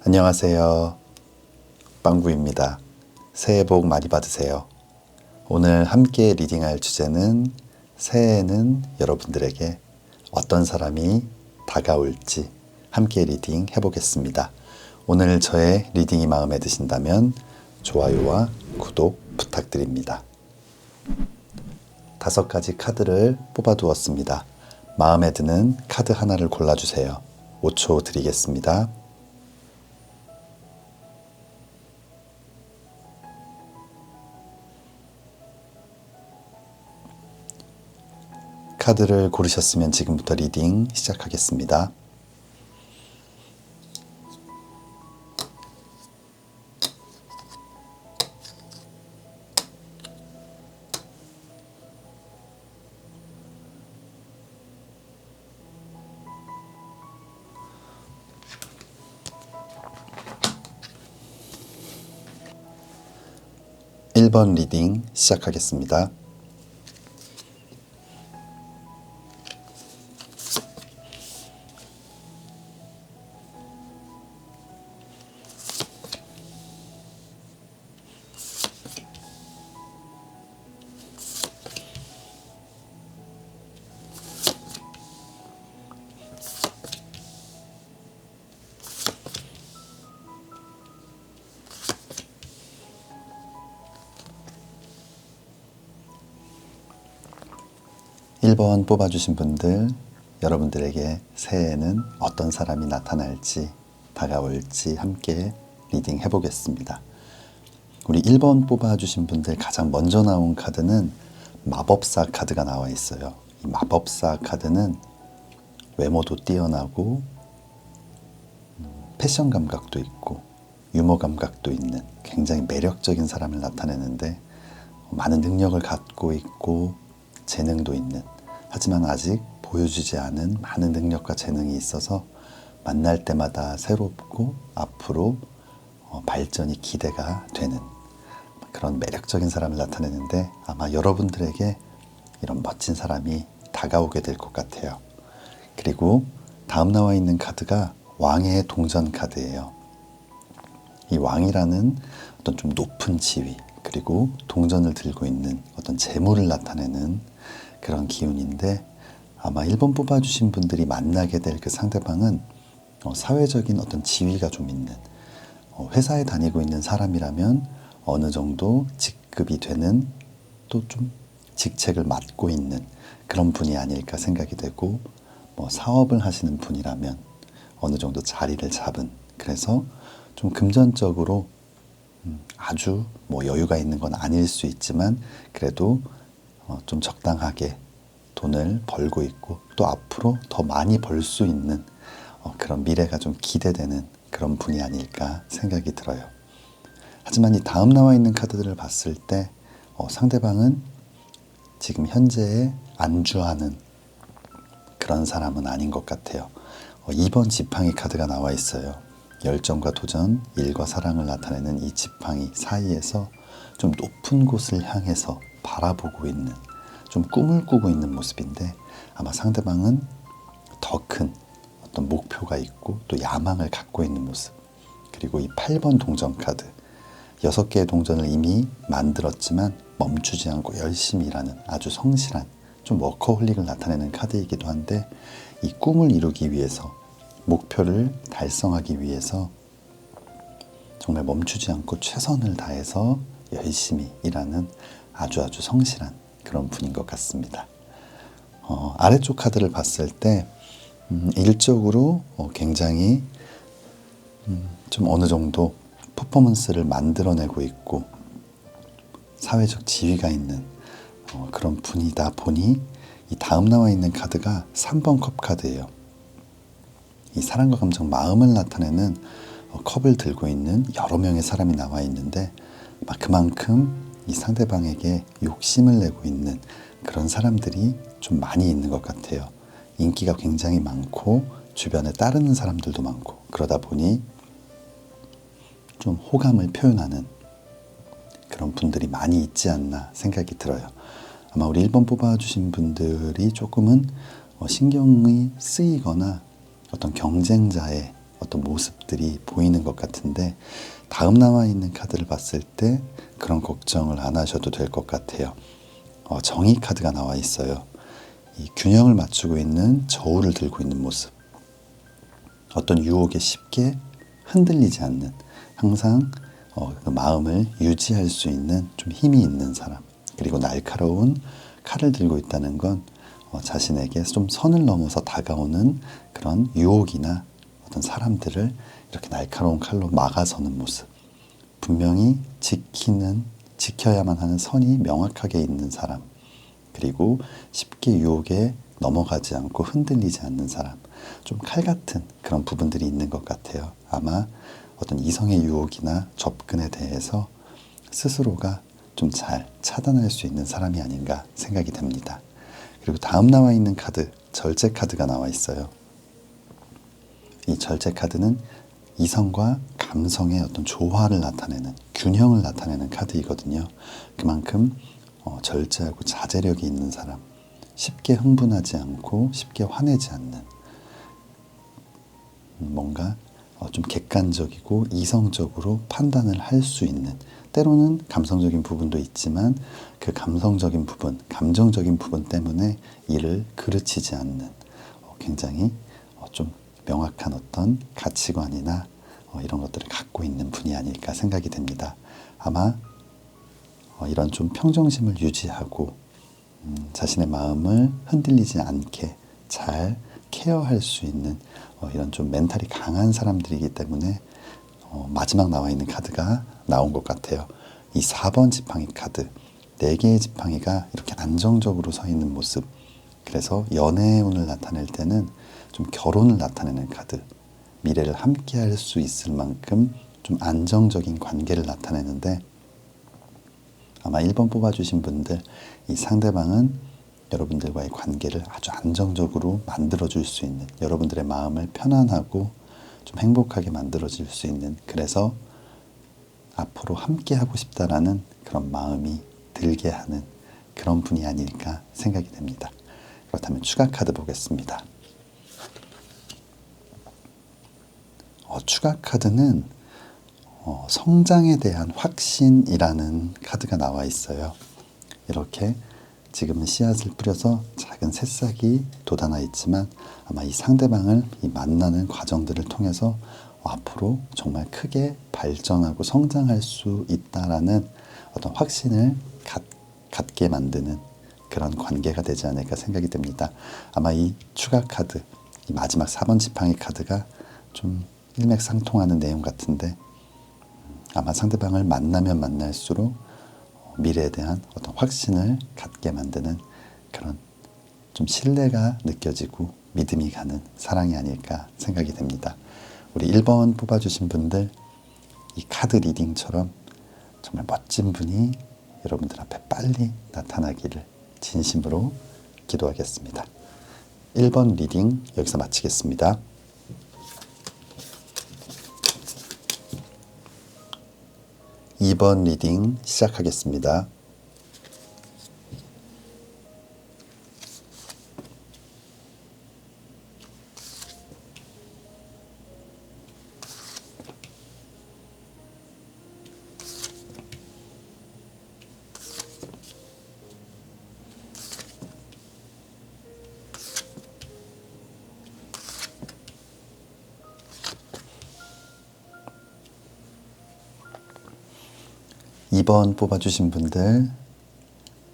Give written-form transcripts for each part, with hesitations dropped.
안녕하세요. 빵구입니다. 새해 복 많이 받으세요. 오늘 함께 리딩할 주제는 새해에는 여러분들에게 어떤 사람이 다가올지 함께 리딩 해보겠습니다. 오늘 저의 리딩이 마음에 드신다면 좋아요와 구독 부탁드립니다. 5가지 카드를 뽑아두었습니다. 마음에 드는 카드 하나를 골라주세요. 5초 드리겠습니다. 카드를 고르셨으면 지금부터 리딩 시작하겠습니다. (1번) 리딩 시작하겠습니다. (1번) 뽑아주신 분들, 여러분들에게 새해에는 어떤 사람이 나타날지 다가올지 함께 리딩 해보겠습니다. 우리 1번 뽑아주신 분들 가장 먼저 나온 카드는 마법사 카드가 나와 있어요. 이 마법사 카드는 외모도 뛰어나고 패션 감각도 있고 유머 감각도 있는 굉장히 매력적인 사람을 나타내는데, 많은 능력을 갖고 있고 재능도 있는, 하지만 아직 보여주지 않은 많은 능력과 재능이 있어서 만날 때마다 새롭고 앞으로 발전이 기대가 되는 그런 매력적인 사람을 나타내는데, 아마 여러분들에게 이런 멋진 사람이 다가오게 될 것 같아요. 그리고 다음 나와 있는 카드가 왕의 동전 카드예요. 이 왕이라는 어떤 좀 높은 지위, 그리고 동전을 들고 있는 어떤 재물을 나타내는 그런 기운인데, 아마 1번 뽑아주신 분들이 만나게 될 그 상대방은 사회적인 어떤 지위가 좀 있는, 회사에 다니고 있는 사람이라면 어느 정도 직급이 되는, 또 좀 직책을 맡고 있는 그런 분이 아닐까 생각이 되고, 사업을 하시는 분이라면 어느 정도 자리를 잡은, 그래서 좀 금전적으로 아주 여유가 있는 건 아닐 수 있지만 그래도 좀 적당하게 돈을 벌고 있고, 또 앞으로 더 많이 벌 수 있는 그런 미래가 좀 기대되는 그런 분이 아닐까 생각이 들어요. 하지만 이 다음 나와 있는 카드들을 봤을 때 상대방은 지금 현재에 안주하는 그런 사람은 아닌 것 같아요. 2번 지팡이 카드가 나와 있어요. 열정과 도전, 일과 사랑을 나타내는 이 지팡이 사이에서 좀 높은 곳을 향해서 바라보고 있는, 좀 꿈을 꾸고 있는 모습인데, 아마 상대방은 더 큰 어떤 목표가 있고 또 야망을 갖고 있는 모습. 그리고 이 8번 동전 카드, 6개의 동전을 이미 만들었지만 멈추지 않고 열심히 일하는 아주 성실한, 좀 워커홀릭을 나타내는 카드이기도 한데, 이 꿈을 이루기 위해서, 목표를 달성하기 위해서 정말 멈추지 않고 최선을 다해서 열심히 일하는 아주 성실한 그런 분인 것 같습니다. 아래쪽 카드를 봤을 때 일적으로 굉장히 좀 어느 정도 퍼포먼스를 만들어내고 있고 사회적 지위가 있는 그런 분이다 보니, 이 다음 나와 있는 카드가 3번 컵 카드예요. 이 사랑과 감정, 마음을 나타내는 컵을 들고 있는 여러 명의 사람이 나와 있는데, 그만큼 이 상대방에게 욕심을 내고 있는 그런 사람들이 좀 많이 있는 것 같아요. 인기가 굉장히 많고 주변에 따르는 사람들도 많고, 그러다 보니 좀 호감을 표현하는 그런 분들이 많이 있지 않나 생각이 들어요. 아마 우리 1번 뽑아주신 분들이 조금은 신경이 쓰이거나 어떤 경쟁자의 어떤 모습들이 보이는 것 같은데 다음 나와 있는 카드를 봤을 때 그런 걱정을 안 하셔도 될 것 같아요. 정의 카드가 나와 있어요. 이 균형을 맞추고 있는 저울을 들고 있는 모습. 어떤 유혹에 쉽게 흔들리지 않는, 항상 그 마음을 유지할 수 있는 좀 힘이 있는 사람. 그리고 날카로운 칼을 들고 있다는 건 자신에게 좀 선을 넘어서 다가오는 그런 유혹이나 어떤 사람들을 이렇게 날카로운 칼로 막아서는 모습. 분명히 지켜야만 하는 선이 명확하게 있는 사람. 그리고 쉽게 유혹에 넘어가지 않고 흔들리지 않는 사람. 좀 칼 같은 그런 부분들이 있는 것 같아요. 아마 어떤 이성의 유혹이나 접근에 대해서 스스로가 좀 잘 차단할 수 있는 사람이 아닌가 생각이 됩니다. 그리고 다음 나와 있는 카드, 절제 카드가 나와 있어요. 이 절제 카드는 이성과 감성의 어떤 조화를 나타내는, 균형을 나타내는 카드이거든요. 그만큼 절제하고 자제력이 있는 사람, 쉽게 흥분하지 않고 쉽게 화내지 않는, 뭔가 좀 객관적이고 이성적으로 판단을 할 수 있는, 때로는 감성적인 부분도 있지만 그 감성적인 부분, 감정적인 부분 때문에 이를 그르치지 않는 굉장히 좀 명확한 어떤 가치관이나 이런 것들을 갖고 있는 분이 아닐까 생각이 됩니다. 아마 이런 좀 평정심을 유지하고 자신의 마음을 흔들리지 않게 잘 케어할 수 있는 이런 좀 멘탈이 강한 사람들이기 때문에 마지막 나와 있는 카드가 나온 것 같아요. 이 4번 지팡이 카드, 4개의 지팡이가 이렇게 안정적으로 서 있는 모습. 그래서 연애의 운을 나타낼 때는 좀 결혼을 나타내는 카드, 미래를 함께 할 수 있을 만큼 좀 안정적인 관계를 나타내는데, 아마 1번 뽑아주신 분들, 이 상대방은 여러분들과의 관계를 아주 안정적으로 만들어줄 수 있는, 여러분들의 마음을 편안하고 좀 행복하게 만들어줄 수 있는, 그래서 앞으로 함께 하고 싶다라는 그런 마음이 들게 하는 그런 분이 아닐까 생각이 됩니다. 그렇다면 추가 카드 보겠습니다. 추가 카드는 성장에 대한 확신이라는 카드가 나와 있어요. 이렇게 지금은 씨앗을 뿌려서 작은 새싹이 돋아나 있지만 아마 이 상대방을 이 만나는 과정들을 통해서 앞으로 정말 크게 발전하고 성장할 수 있다라는 어떤 확신을 갖게 만드는 그런 관계가 되지 않을까 생각이 됩니다. 아마 이 추가 카드, 이 마지막 4번 지팡이 카드가 좀 일맥상통하는 내용 같은데, 아마 상대방을 만나면 만날수록 미래에 대한 어떤 확신을 갖게 만드는 그런 좀 신뢰가 느껴지고 믿음이 가는 사랑이 아닐까 생각이 됩니다. 우리 1번 뽑아주신 분들, 이 카드 리딩처럼 정말 멋진 분이 여러분들 앞에 빨리 나타나기를 진심으로 기도하겠습니다. 1번 리딩 여기서 마치겠습니다. 2번 리딩 시작하겠습니다. (2번) 뽑아주신 분들,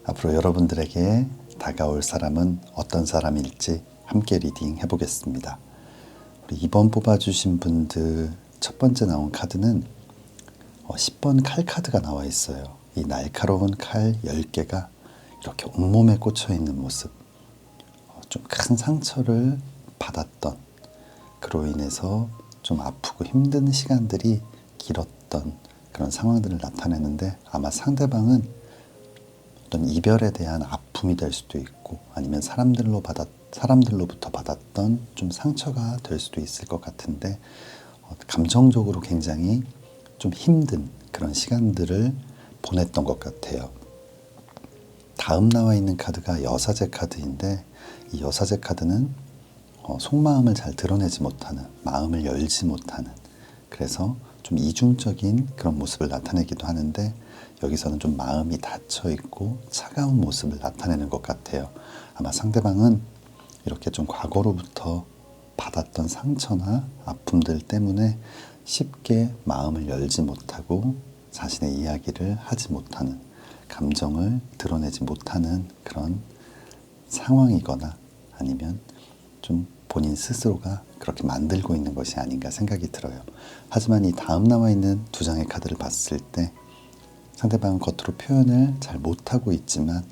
앞으로 여러분들에게 다가올 사람은 어떤 사람일지 함께 리딩 해보겠습니다. 우리 2번 뽑아주신 분들, 첫 번째 나온 카드는 10번 칼 카드가 나와 있어요. 이 날카로운 칼 10개가 이렇게 온몸에 꽂혀 있는 모습. 좀 큰 상처를 받았던, 그로 인해서 좀 아프고 힘든 시간들이 길었던 그런 상황들을 나타내는데, 아마 상대방은 어떤 이별에 대한 아픔이 될 수도 있고, 아니면 사람들로부터 받았던 좀 상처가 될 수도 있을 것 같은데, 감정적으로 굉장히 좀 힘든 그런 시간들을 보냈던 것 같아요. 다음 나와 있는 카드가 여사제 카드인데, 이 여사제 카드는 속마음을 잘 드러내지 못하는, 마음을 열지 못하는, 그래서 좀 이중적인 그런 모습을 나타내기도 하는데, 여기서는 좀 마음이 닫혀 있고 차가운 모습을 나타내는 것 같아요. 아마 상대방은 이렇게 좀 과거로부터 받았던 상처나 아픔들 때문에 쉽게 마음을 열지 못하고 자신의 이야기를 하지 못하는, 감정을 드러내지 못하는 그런 상황이거나, 아니면 좀 본인 스스로가 그렇게 만들고 있는 것이 아닌가 생각이 들어요. 하지만 이 다음 나와 있는 두 장의 카드를 봤을 때 상대방은 겉으로 표현을 잘 못하고 있지만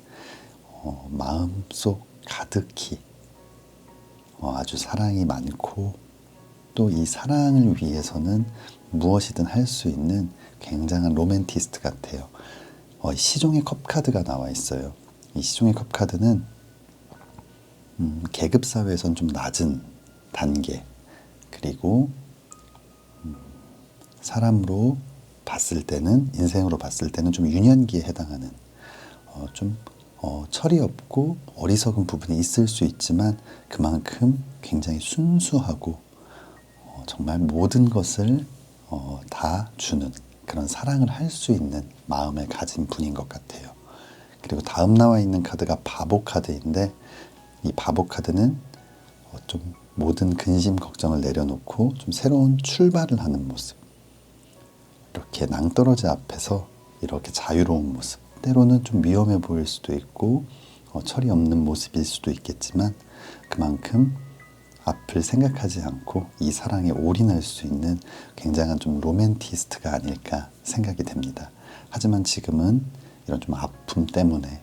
마음속 가득히 아주 사랑이 많고, 또 이 사랑을 위해서는 무엇이든 할 수 있는 굉장한 로맨티스트 같아요. 시종의 컵 카드가 나와 있어요. 이 시종의 컵 카드는 계급 사회에선 좀 낮은 단계, 그리고 사람으로 봤을 때는, 인생으로 봤을 때는 좀 유년기에 해당하는, 좀 철이 없고 어리석은 부분이 있을 수 있지만 그만큼 굉장히 순수하고 정말 모든 것을 다 주는, 그런 사랑을 할 수 있는 마음을 가진 분인 것 같아요. 그리고 다음 나와 있는 카드가 바보 카드인데, 이 바보 카드는 좀 모든 근심 걱정을 내려놓고 좀 새로운 출발을 하는 모습, 이렇게 낭떠러지 앞에서 이렇게 자유로운 모습, 때로는 좀 위험해 보일 수도 있고 철이 없는 모습일 수도 있겠지만 그만큼 앞을 생각하지 않고 이 사랑에 올인할 수 있는 굉장한 좀 로맨티스트가 아닐까 생각이 됩니다. 하지만 지금은 이런 좀 아픔 때문에,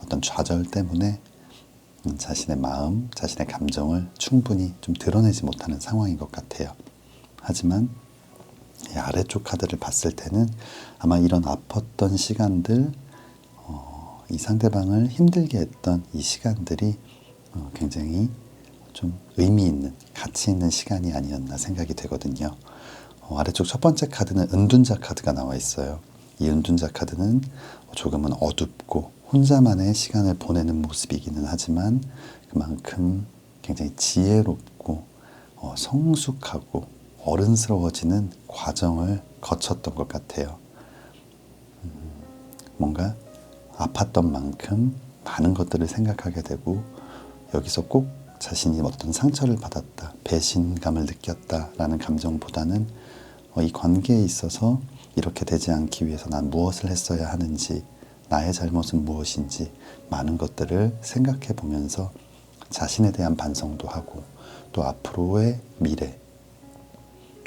어떤 좌절 때문에 자신의 마음, 자신의 감정을 충분히 좀 드러내지 못하는 상황인 것 같아요. 하지만 이 아래쪽 카드를 봤을 때는 아마 이런 아팠던 시간들, 이 상대방을 힘들게 했던 이 시간들이 굉장히 좀 의미 있는, 가치 있는 시간이 아니었나 생각이 되거든요. 아래쪽 첫 번째 카드는 은둔자 카드가 나와 있어요. 이 은둔자 카드는 조금은 어둡고 혼자만의 시간을 보내는 모습이기는 하지만 그만큼 굉장히 지혜롭고 성숙하고 어른스러워지는 과정을 거쳤던 것 같아요. 뭔가 아팠던 만큼 많은 것들을 생각하게 되고, 여기서 꼭 자신이 어떤 상처를 받았다, 배신감을 느꼈다라는 감정보다는 이 관계에 있어서 이렇게 되지 않기 위해서 난 무엇을 했어야 하는지, 나의 잘못은 무엇인지 많은 것들을 생각해 보면서 자신에 대한 반성도 하고, 또 앞으로의 미래,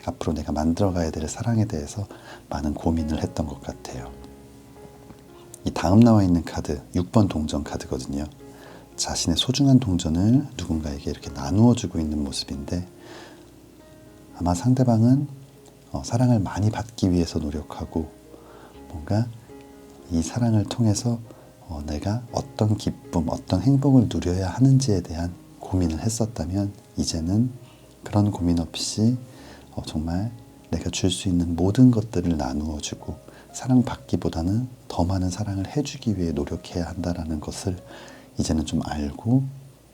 앞으로 내가 만들어가야 될 사랑에 대해서 많은 고민을 했던 것 같아요. 이 다음 나와 있는 카드, 6번 동전 카드거든요. 자신의 소중한 동전을 누군가에게 이렇게 나누어 주고 있는 모습인데, 아마 상대방은 사랑을 많이 받기 위해서 노력하고, 뭔가 이 사랑을 통해서 내가 어떤 기쁨, 어떤 행복을 누려야 하는지에 대한 고민을 했었다면, 이제는 그런 고민 없이 정말 내가 줄 수 있는 모든 것들을 나누어 주고, 사랑받기보다는 더 많은 사랑을 해주기 위해 노력해야 한다는 것을 이제는 좀 알고,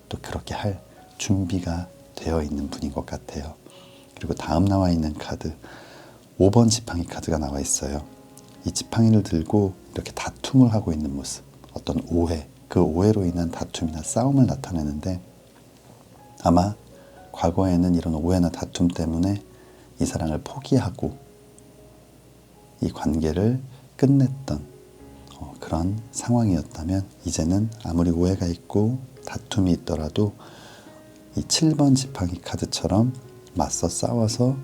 또 그렇게 할 준비가 되어 있는 분인 것 같아요. 그리고 다음 나와 있는 카드, 5번 지팡이 카드가 나와 있어요. 이 지팡이를 들고 이렇게 다툼을 하고 있는 모습, 어떤 오해, 그 오해로 인한 다툼이나 싸움을 나타내는데, 아마 과거에는 이런 오해나 다툼 때문에 이 사랑을 포기하고 이 관계를 끝냈던 그런 상황이었다면, 이제는 아무리 오해가 있고 다툼이 있더라도 이 7번 지팡이 카드처럼 맞서 싸워서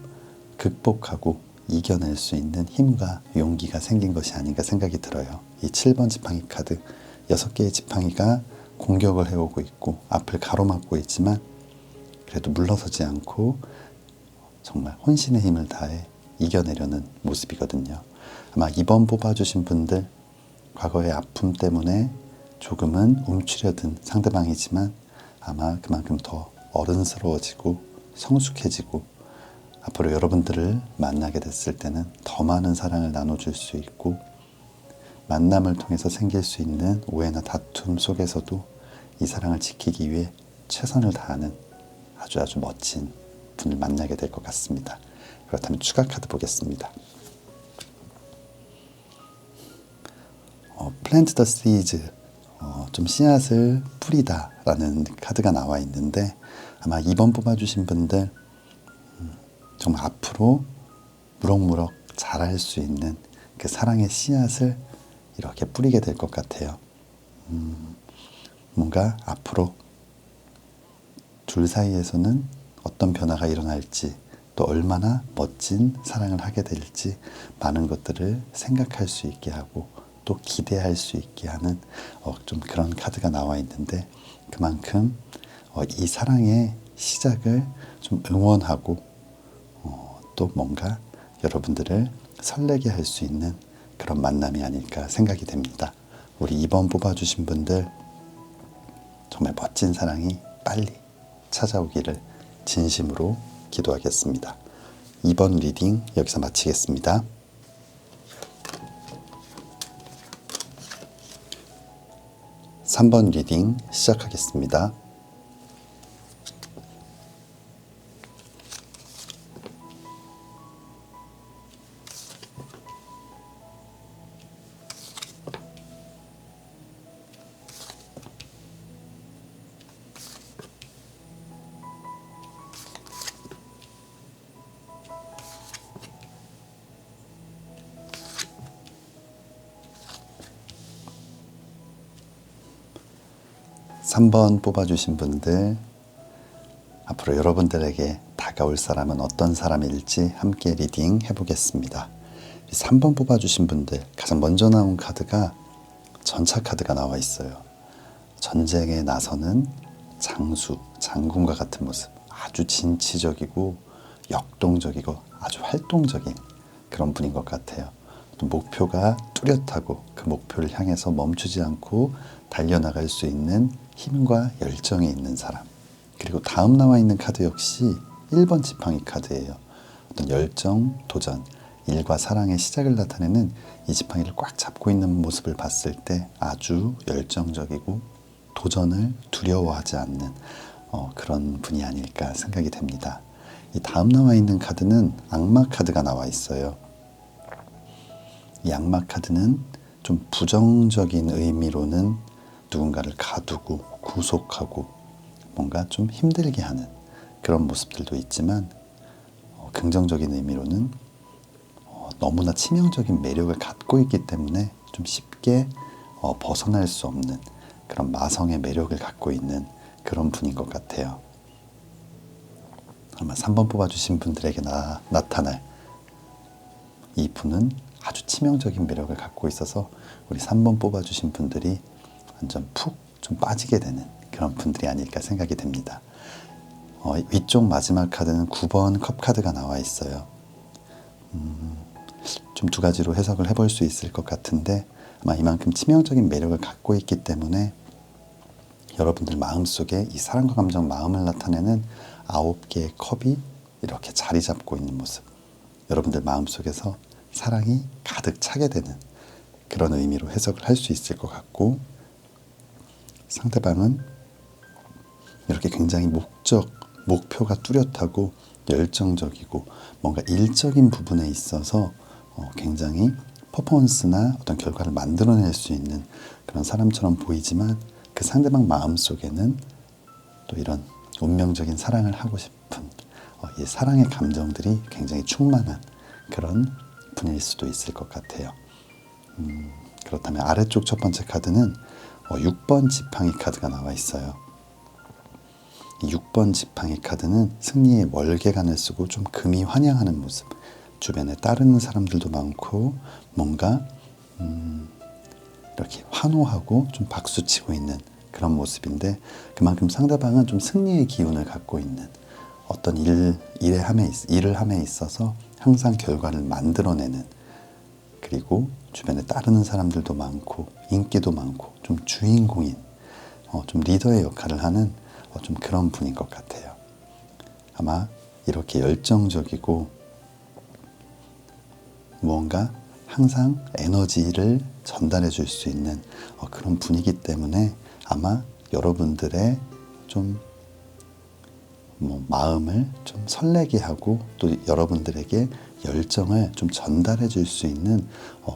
극복하고 이겨낼 수 있는 힘과 용기가 생긴 것이 아닌가 생각이 들어요. 이 7번 지팡이 카드, 6개의 지팡이가 공격을 해오고 있고 앞을 가로막고 있지만 그래도 물러서지 않고 정말 혼신의 힘을 다해 이겨내려는 모습이거든요. 아마 이번 뽑아주신 분들, 과거의 아픔 때문에 조금은 움츠려든 상대방이지만 아마 그만큼 더 어른스러워지고 성숙해지고, 앞으로 여러분들을 만나게 됐을 때는 더 많은 사랑을 나눠줄 수 있고, 만남을 통해서 생길 수 있는 오해나 다툼 속에서도 이 사랑을 지키기 위해 최선을 다하는 아주 멋진 분을 만나게 될 것 같습니다. 그렇다면 추가 카드 보겠습니다. Plant the seeds, 좀 씨앗을 뿌리다 라는 카드가 나와 있는데, 아마 2번 뽑아주신 분들 정말 앞으로 무럭무럭 자랄 수 있는 그 사랑의 씨앗을 이렇게 뿌리게 될 것 같아요. 뭔가 앞으로 둘 사이에서는 어떤 변화가 일어날지, 또 얼마나 멋진 사랑을 하게 될지 많은 것들을 생각할 수 있게 하고 또 기대할 수 있게 하는 좀 그런 카드가 나와 있는데, 그만큼 이 사랑의 시작을 좀 응원하고 또 뭔가 여러분들을 설레게 할 수 있는 그런 만남이 아닐까 생각이 됩니다. 우리 2번 뽑아주신 분들 정말 멋진 사랑이 빨리 찾아오기를 진심으로 기도하겠습니다. 2번 리딩 여기서 마치겠습니다. 3번 리딩 시작하겠습니다. 삼 번 뽑아주신 분들, 앞으로 여러분들에게 다가올 사람은 어떤 사람일지 함께 리딩 해보겠습니다. 3번 뽑아주신 분들, 가장 먼저 나온 카드가 전차 카드가 나와 있어요. 전쟁에 나서는 장군과 같은 모습, 아주 진취적이고 역동적이고 아주 활동적인 그런 분인 것 같아요. 또 목표가 뚜렷하고 그 목표를 향해서 멈추지 않고 달려나갈 수 있는 힘과 열정이 있는 사람. 그리고 다음 나와 있는 카드 역시 1번 지팡이 카드예요. 어떤 열정, 도전, 일과 사랑의 시작을 나타내는 이 지팡이를 꽉 잡고 있는 모습을 봤을 때 아주 열정적이고 도전을 두려워하지 않는 그런 분이 아닐까 생각이 됩니다. 이 다음 나와 있는 카드는 악마 카드가 나와 있어요. 이 악마 카드는 좀 부정적인 의미로는 누군가를 가두고 구속하고 뭔가 좀 힘들게 하는 그런 모습들도 있지만, 긍정적인 의미로는 너무나 치명적인 매력을 갖고 있기 때문에 좀 쉽게 벗어날 수 없는 그런 마성의 매력을 갖고 있는 그런 분인 것 같아요. 아마 3번 뽑아주신 분들에게 나타날 이 분은 아주 치명적인 매력을 갖고 있어서 우리 3번 뽑아주신 분들이 완전 푹 좀 빠지게 되는 그런 분들이 아닐까 생각이 됩니다. 위쪽 마지막 카드는 9번 컵 카드가 나와 있어요. 좀 두 가지로 해석을 해볼 수 있을 것 같은데, 아마 이만큼 치명적인 매력을 갖고 있기 때문에 여러분들 마음속에 이 사랑과 감정, 마음을 나타내는 9개의 컵이 이렇게 자리 잡고 있는 모습, 여러분들 마음속에서 사랑이 가득 차게 되는 그런 의미로 해석을 할 수 있을 것 같고, 상대방은 이렇게 굉장히 목표가 뚜렷하고 열정적이고 뭔가 일적인 부분에 있어서 굉장히 퍼포먼스나 어떤 결과를 만들어낼 수 있는 그런 사람처럼 보이지만, 그 상대방 마음속에는 또 이런 운명적인 사랑을 하고 싶은 이 사랑의 감정들이 굉장히 충만한 그런 분일 수도 있을 것 같아요. 그렇다면 아래쪽 첫 번째 카드는 6번 지팡이 카드가 나와 있어요. 이 6번 지팡이 카드는 승리의 월계관을 쓰고 좀 금이 환영하는 모습, 주변에 따르는 사람들도 많고 뭔가 이렇게 환호하고 좀 박수치고 있는 그런 모습인데, 그만큼 상대방은 좀 승리의 기운을 갖고 있는 어떤 일을 함에 있어서 항상 결과를 만들어내는, 그리고 주변에 따르는 사람들도 많고 인기도 많고 좀 주인공인 좀 리더의 역할을 하는 좀 그런 분인 것 같아요. 아마 이렇게 열정적이고 무언가 항상 에너지를 전달해 줄 수 있는 그런 분이기 때문에 아마 여러분들의 좀 마음을 좀 설레게 하고 또 여러분들에게 열정을 좀 전달해 줄 수 있는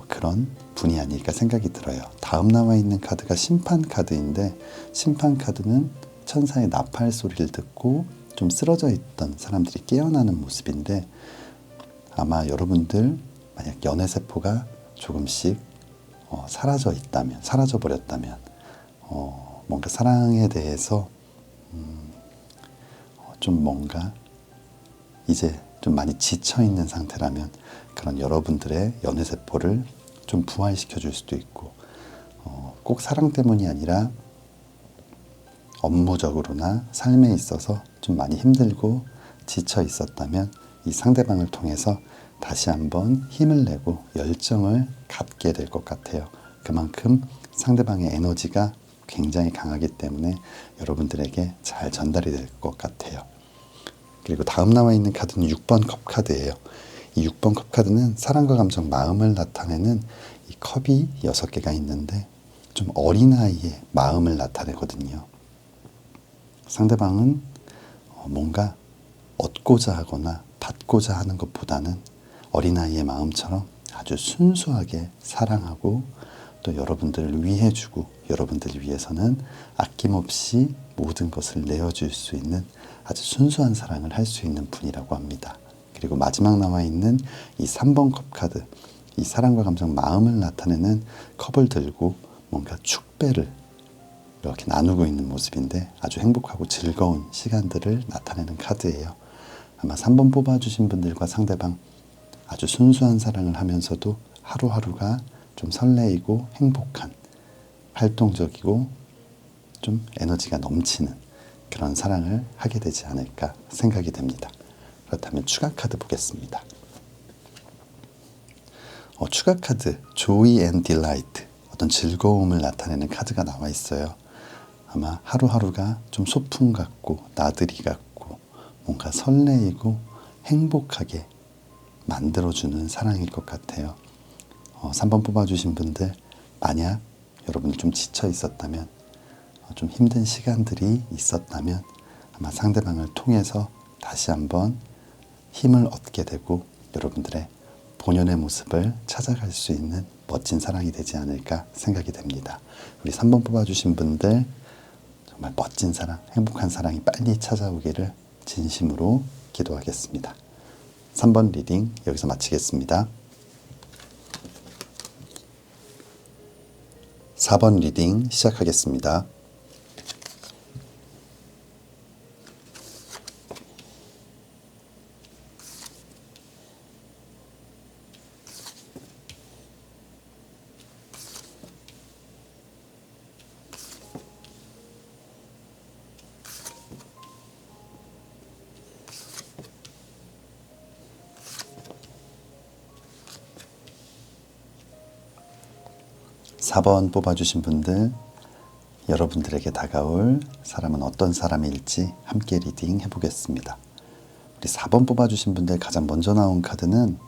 그런 분이 아닐까 생각이 들어요. 다음 나와 있는 카드가 심판 카드인데, 심판 카드는 천사의 나팔 소리를 듣고 좀 쓰러져 있던 사람들이 깨어나는 모습인데, 아마 여러분들 만약 연애세포가 조금씩 사라져 버렸다면, 뭔가 사랑에 대해서 좀 뭔가 이제 좀 많이 지쳐 있는 상태라면, 그런 여러분들의 연애세포를 좀 부활시켜 줄 수도 있고, 꼭 사랑 때문이 아니라 업무적으로나 삶에 있어서 좀 많이 힘들고 지쳐 있었다면, 이 상대방을 통해서 다시 한번 힘을 내고 열정을 갖게 될 것 같아요. 그만큼 상대방의 에너지가 굉장히 강하기 때문에 여러분들에게 잘 전달이 될 것 같아요. 그리고 다음 나와 있는 카드는 6번 컵 카드예요. 이 6번 컵 카드는 사랑과 감정, 마음을 나타내는 이 컵이 6개가 있는데, 좀 어린아이의 마음을 나타내거든요. 상대방은 뭔가 얻고자 하거나 받고자 하는 것보다는 어린아이의 마음처럼 아주 순수하게 사랑하고, 또 여러분들을 위해주고, 여러분들을 위해서는 아낌없이 모든 것을 내어줄 수 있는 아주 순수한 사랑을 할 수 있는 분이라고 합니다. 그리고 마지막 나와 있는 이 3번 컵 카드, 이 사랑과 감정, 마음을 나타내는 컵을 들고 뭔가 축배를 이렇게 나누고 있는 모습인데, 아주 행복하고 즐거운 시간들을 나타내는 카드예요. 아마 3번 뽑아주신 분들과 상대방 아주 순수한 사랑을 하면서도 하루하루가 좀 설레이고 행복한, 활동적이고 좀 에너지가 넘치는 그런 사랑을 하게 되지 않을까 생각이 됩니다. 그렇다면 추가 카드 보겠습니다. 추가 카드 Joy and Delight, 어떤 즐거움을 나타내는 카드가 나와 있어요. 아마 하루하루가 좀 소풍 같고 나들이 같고 뭔가 설레이고 행복하게 만들어주는 사랑일 것 같아요. 3번 뽑아주신 분들, 만약 여러분들 좀 지쳐 있었다면, 좀 힘든 시간들이 있었다면, 아마 상대방을 통해서 다시 한번 힘을 얻게 되고 여러분들의 본연의 모습을 찾아갈 수 있는 멋진 사랑이 되지 않을까 생각이 됩니다. 우리 3번 뽑아주신 분들, 정말 멋진 사랑, 행복한 사랑이 빨리 찾아오기를 진심으로 기도하겠습니다. 3번 리딩 여기서 마치겠습니다. 4번 리딩 시작하겠습니다. 사 번 뽑아주신 분들, 여러분들에게 다가올 사람은 어떤 사람일지 함께 리딩 해보겠습니다. 우리 4번 뽑아주신 분들, 가장 먼저 나온 카드는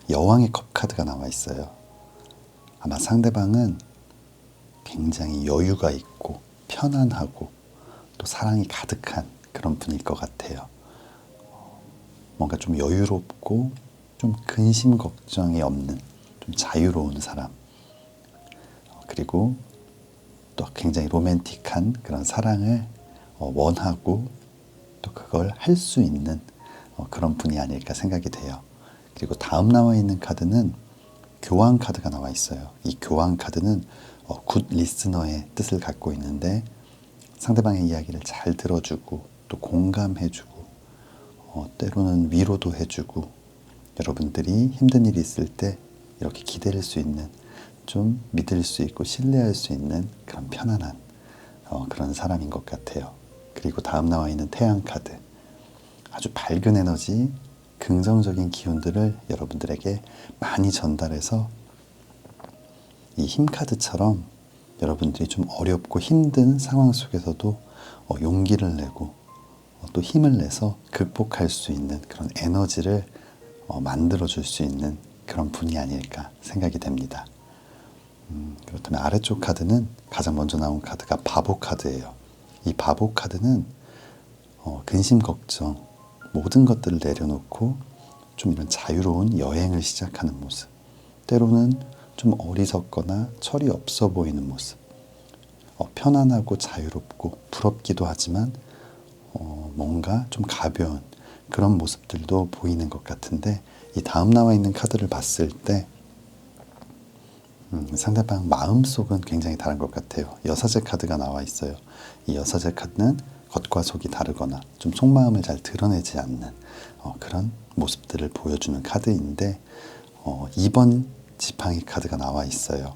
여왕의 컵 카드가 나와 있어요. 아마 상대방은 굉장히 여유가 있고 편안하고 또 사랑이 가득한 그런 분일 것 같아요. 뭔가 좀 여유롭고 좀 근심 걱정이 없는 좀 자유로운 사람, 그리고 또 굉장히 로맨틱한 그런 사랑을 원하고 또 그걸 할 수 있는 그런 분이 아닐까 생각이 돼요. 그리고 다음 나와 있는 카드는 교황 카드가 나와 있어요. 이 교황 카드는 굿 리스너의 뜻을 갖고 있는데, 상대방의 이야기를 잘 들어주고 또 공감해주고 때로는 위로도 해주고, 여러분들이 힘든 일이 있을 때 이렇게 기댈 수 있는, 좀 믿을 수 있고 신뢰할 수 있는 그런 편안한 그런 사람인 것 같아요. 그리고 다음 나와 있는 태양 카드, 아주 밝은 에너지, 긍정적인 기운들을 여러분들에게 많이 전달해서 이 힘 카드처럼 여러분들이 좀 어렵고 힘든 상황 속에서도 용기를 내고 또 힘을 내서 극복할 수 있는 그런 에너지를 만들어 줄 수 있는 그런 분이 아닐까 생각이 됩니다. 그렇다면 아래쪽 카드는, 가장 먼저 나온 카드가 바보 카드예요. 이 바보 카드는 근심 걱정 모든 것들을 내려놓고 좀 이런 자유로운 여행을 시작하는 모습, 때로는 좀 어리석거나 철이 없어 보이는 모습, 편안하고 자유롭고 부럽기도 하지만 뭔가 좀 가벼운 그런 모습들도 보이는 것 같은데, 이 다음 나와 있는 카드를 봤을 때 상대방 마음속은 굉장히 다른 것 같아요. 여사제 카드가 나와 있어요. 이 여사제 카드는 겉과 속이 다르거나 좀 속마음을 잘 드러내지 않는 그런 모습들을 보여주는 카드인데, 2번 지팡이 카드가 나와 있어요.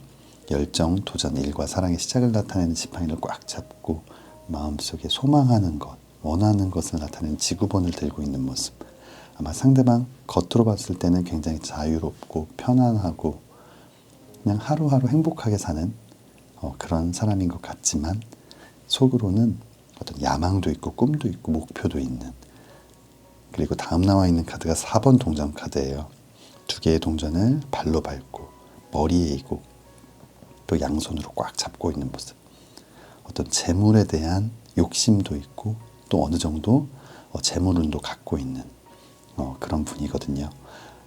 열정, 도전, 일과 사랑의 시작을 나타내는 지팡이를 꽉 잡고 마음속에 소망하는 것, 원하는 것을 나타내는 지구본을 들고 있는 모습. 아마 상대방 겉으로 봤을 때는 굉장히 자유롭고 편안하고 그냥 하루하루 행복하게 사는 그런 사람인 것 같지만, 속으로는 어떤 야망도 있고 꿈도 있고 목표도 있는, 그리고 다음 나와 있는 카드가 4번 동전 카드예요. 두 개의 동전을 발로 밟고 머리에 이고 또 양손으로 꽉 잡고 있는 모습. 어떤 재물에 대한 욕심도 있고 또 어느 정도 재물운도 갖고 있는 그런 분이거든요.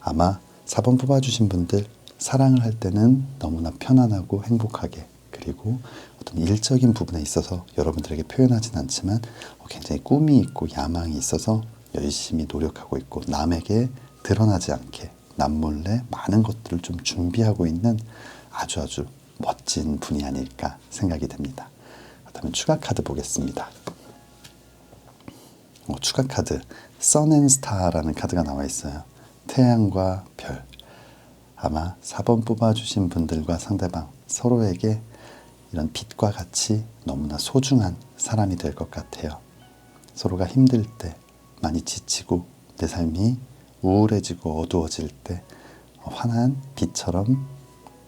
아마 4번 뽑아주신 분들, 사랑을 할 때는 너무나 편안하고 행복하게, 그리고 어떤 일적인 부분에 있어서 여러분들에게 표현하진 않지만 굉장히 꿈이 있고 야망이 있어서 열심히 노력하고 있고, 남에게 드러나지 않게 남몰래 많은 것들을 좀 준비하고 있는 아주 멋진 분이 아닐까 생각이 됩니다. 그렇다면 추가 카드 보겠습니다. 추가 카드 Sun and Star라는 카드가 나와 있어요. 태양과 별. 아마 4번 뽑아주신 분들과 상대방 서로에게 이런 빛과 같이 너무나 소중한 사람이 될 것 같아요. 서로가 힘들 때, 많이 지치고 내 삶이 우울해지고 어두워질 때 환한 빛처럼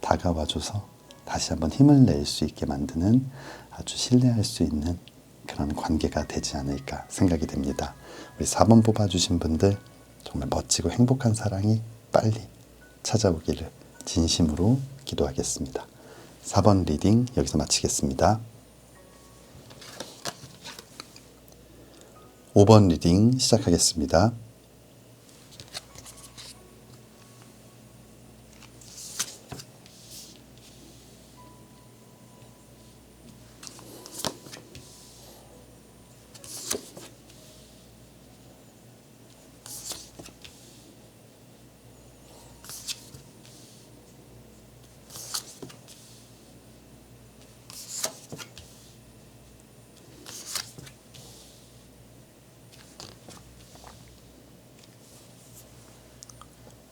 다가와줘서 다시 한번 힘을 낼 수 있게 만드는, 아주 신뢰할 수 있는 그런 관계가 되지 않을까 생각이 됩니다. 우리 4번 뽑아주신 분들, 정말 멋지고 행복한 사랑이 빨리 찾아오기를 진심으로 기도하겠습니다. 4번 리딩 여기서 마치겠습니다. 5번 리딩 시작하겠습니다.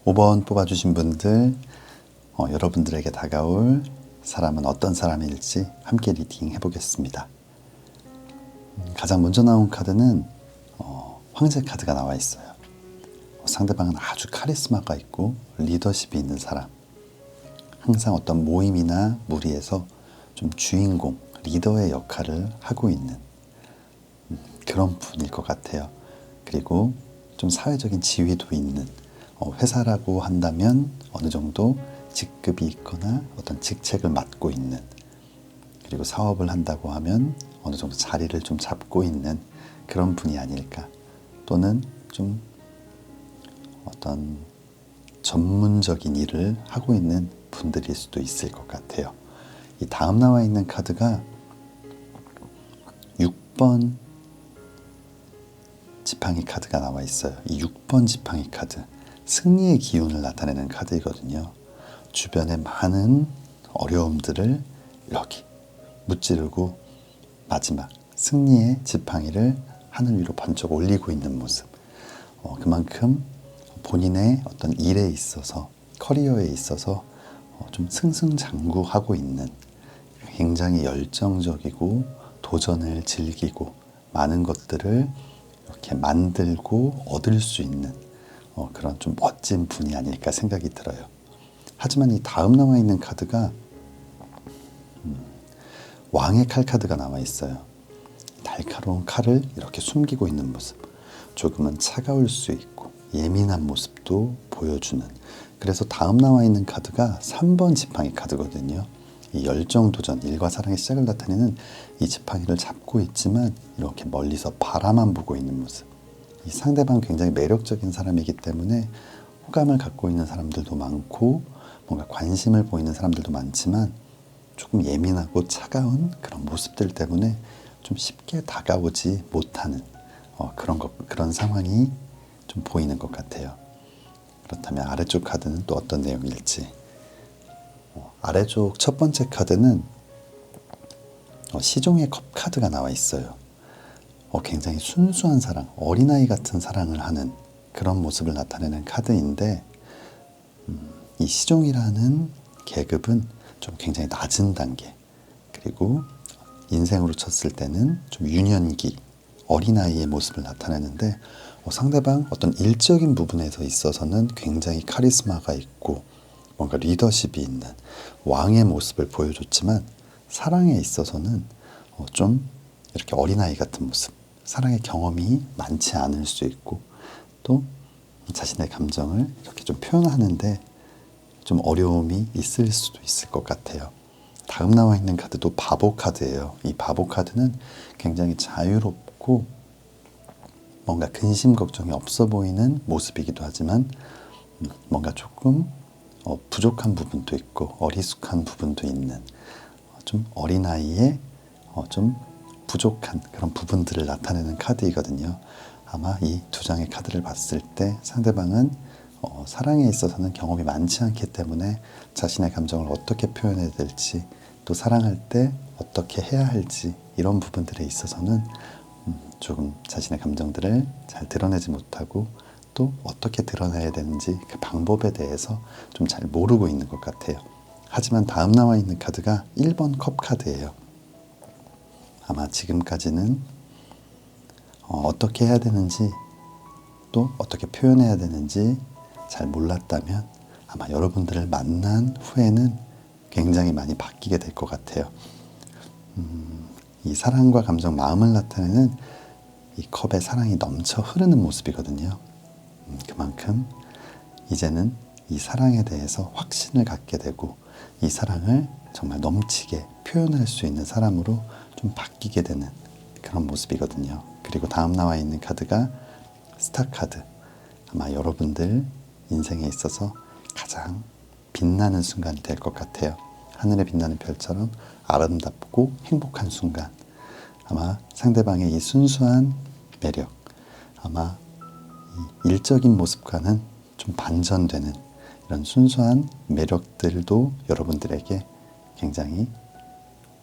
오 번 뽑아주신 분들, 여러분들에게 다가올 사람은 어떤 사람일지 함께 리딩 해보겠습니다. 가장 먼저 나온 카드는 황제 카드가 나와 있어요. 상대방은 아주 카리스마가 있고 리더십이 있는 사람, 항상 어떤 모임이나 무리에서 좀 주인공, 리더의 역할을 하고 있는 그런 분일 것 같아요. 그리고 좀 사회적인 지위도 있는, 회사라고 한다면 어느 정도 직급이 있거나 어떤 직책을 맡고 있는, 그리고 사업을 한다고 하면 어느 정도 자리를 좀 잡고 있는 그런 분이 아닐까, 또는 좀 어떤 전문적인 일을 하고 있는 분들일 수도 있을 것 같아요. 이 다음 나와 있는 카드가 6번 지팡이 카드가 나와 있어요. 이 6번 지팡이 카드, 승리의 기운을 나타내는 카드이거든요. 주변의 많은 어려움들을 이렇게 무찌르고 마지막 승리의 지팡이를 하늘 위로 번쩍 올리고 있는 모습. 그만큼 본인의 어떤 일에 있어서, 커리어에 있어서 좀 승승장구하고 있는, 굉장히 열정적이고 도전을 즐기고 많은 것들을 이렇게 만들고 얻을 수 있는 그런 좀 멋진 분이 아닐까 생각이 들어요. 하지만 이 다음 나와 있는 카드가 왕의 칼 카드가 나와 있어요. 날카로운 칼을 이렇게 숨기고 있는 모습, 조금은 차가울 수 있고 예민한 모습도 보여주는, 그래서 다음 나와 있는 카드가 3번 지팡이 카드거든요. 이 열정도전, 일과 사랑의 시작을 나타내는 이 지팡이를 잡고 있지만 이렇게 멀리서 바라만 보고 있는 모습. 이 상대방 굉장히 매력적인 사람이기 때문에 호감을 갖고 있는 사람들도 많고 뭔가 관심을 보이는 사람들도 많지만 조금 예민하고 차가운 그런 모습들 때문에 좀 쉽게 다가오지 못하는 그런 상황이 좀 보이는 것 같아요. 그렇다면 아래쪽 카드는 또 어떤 내용일지. 아래쪽 첫 번째 카드는 시종의 컵 카드가 나와 있어요. 굉장히 순수한 사랑, 어린아이 같은 사랑을 하는 그런 모습을 나타내는 카드인데 이 시종이라는 계급은 좀 굉장히 낮은 단계, 그리고 인생으로 쳤을 때는 좀 유년기, 어린아이의 모습을 나타내는데 상대방 어떤 일적인 부분에서 있어서는 굉장히 카리스마가 있고 뭔가 리더십이 있는 왕의 모습을 보여줬지만 사랑에 있어서는 좀 이렇게 어린아이 같은 모습, 사랑의 경험이 많지 않을 수 있고 또 자신의 감정을 이렇게 좀 표현하는데 좀 어려움이 있을 수도 있을 것 같아요. 다음 나와 있는 카드도 바보 카드예요. 이 바보 카드는 굉장히 자유롭고 뭔가 근심 걱정이 없어 보이는 모습이기도 하지만 뭔가 조금 부족한 부분도 있고 어리숙한 부분도 있는 좀 어린아이의 좀 부족한 그런 부분들을 나타내는 카드이거든요. 아마 이 두 장의 카드를 봤을 때 상대방은 사랑에 있어서는 경험이 많지 않기 때문에 자신의 감정을 어떻게 표현해야 될지, 또 사랑할 때 어떻게 해야 할지, 이런 부분들에 있어서는 조금 자신의 감정들을 잘 드러내지 못하고 또 어떻게 드러내야 되는지 그 방법에 대해서 좀 잘 모르고 있는 것 같아요. 하지만 다음 나와 있는 카드가 1번 컵 카드예요. 아마 지금까지는 어떻게 해야 되는지 또 어떻게 표현해야 되는지 잘 몰랐다면 아마 여러분들을 만난 후에는 굉장히 많이 바뀌게 될 것 같아요. 이 사랑과 감정, 마음을 나타내는 이 컵에 사랑이 넘쳐 흐르는 모습이거든요. 그만큼 이제는 이 사랑에 대해서 확신을 갖게 되고 이 사랑을 정말 넘치게 표현할 수 있는 사람으로 좀 바뀌게 되는 그런 모습이거든요. 그리고 다음 나와 있는 카드가 스타 카드. 아마 여러분들 인생에 있어서 가장 빛나는 순간이 될 것 같아요. 하늘에 빛나는 별처럼 아름답고 행복한 순간. 아마 상대방의 이 순수한 매력, 아마 이 일적인 모습과는 좀 반전되는 이런 순수한 매력들도 여러분들에게 굉장히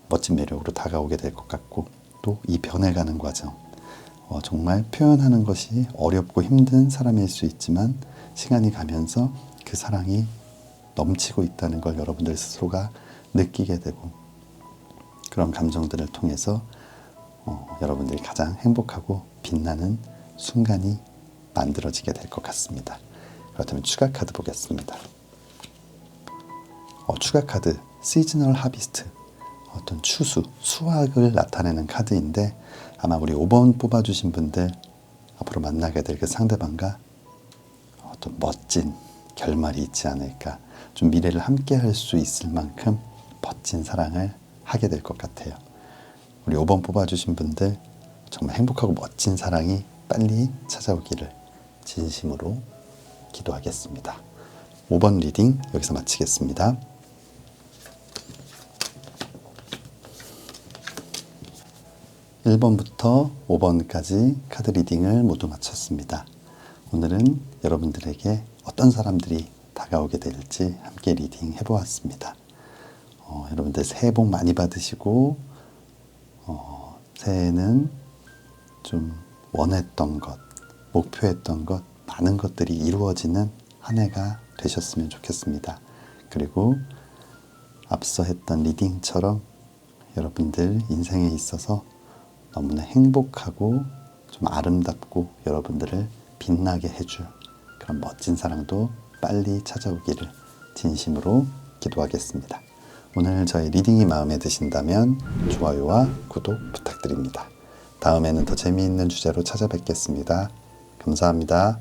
멋진 매력으로 다가오게 될 것 같고, 또 이 변해가는 과정, 정말 표현하는 것이 어렵고 힘든 사람일 수 있지만 시간이 가면서 그 사랑이 넘치고 있다는 걸 여러분들 스스로가 느끼게 되고, 그런 감정들을 통해서 여러분들이 가장 행복하고 빛나는 순간이 만들어지게 될 것 같습니다. 그렇다면 추가 카드 보겠습니다. 추가 카드 시즈널 하비스트, 어떤 추수, 수확을 나타내는 카드인데 아마 우리 5번 뽑아주신 분들 앞으로 만나게 될 그 상대방과 어떤 멋진 결말이 있지 않을까, 좀 미래를 함께 할 수 있을 만큼 멋진 사랑을 하게 될 것 같아요. 우리 5번 뽑아주신 분들 정말 행복하고 멋진 사랑이 빨리 찾아오기를 진심으로 기도하겠습니다. 5번 리딩 여기서 마치겠습니다. (1번부터) (5번까지) 카드 리딩을 모두 마쳤습니다. 오늘은 여러분들에게 어떤 사람들이 다가오게 될지 함께 리딩 해보았습니다. 여러분들 새해 복 많이 받으시고 새해에는 좀 원했던 것, 목표했던 것, 많은 것들이 이루어지는 한 해가 되셨으면 좋겠습니다. 그리고 앞서 했던 리딩처럼 여러분들 인생에 있어서 너무나 행복하고 좀 아름답고 여러분들을 빛나게 해줄 그런 멋진 사랑도 빨리 찾아오기를 진심으로 기도하겠습니다. 오늘 저의 리딩이 마음에 드신다면 좋아요와 구독 부탁드립니다. 다음에는 더 재미있는 주제로 찾아뵙겠습니다. 감사합니다.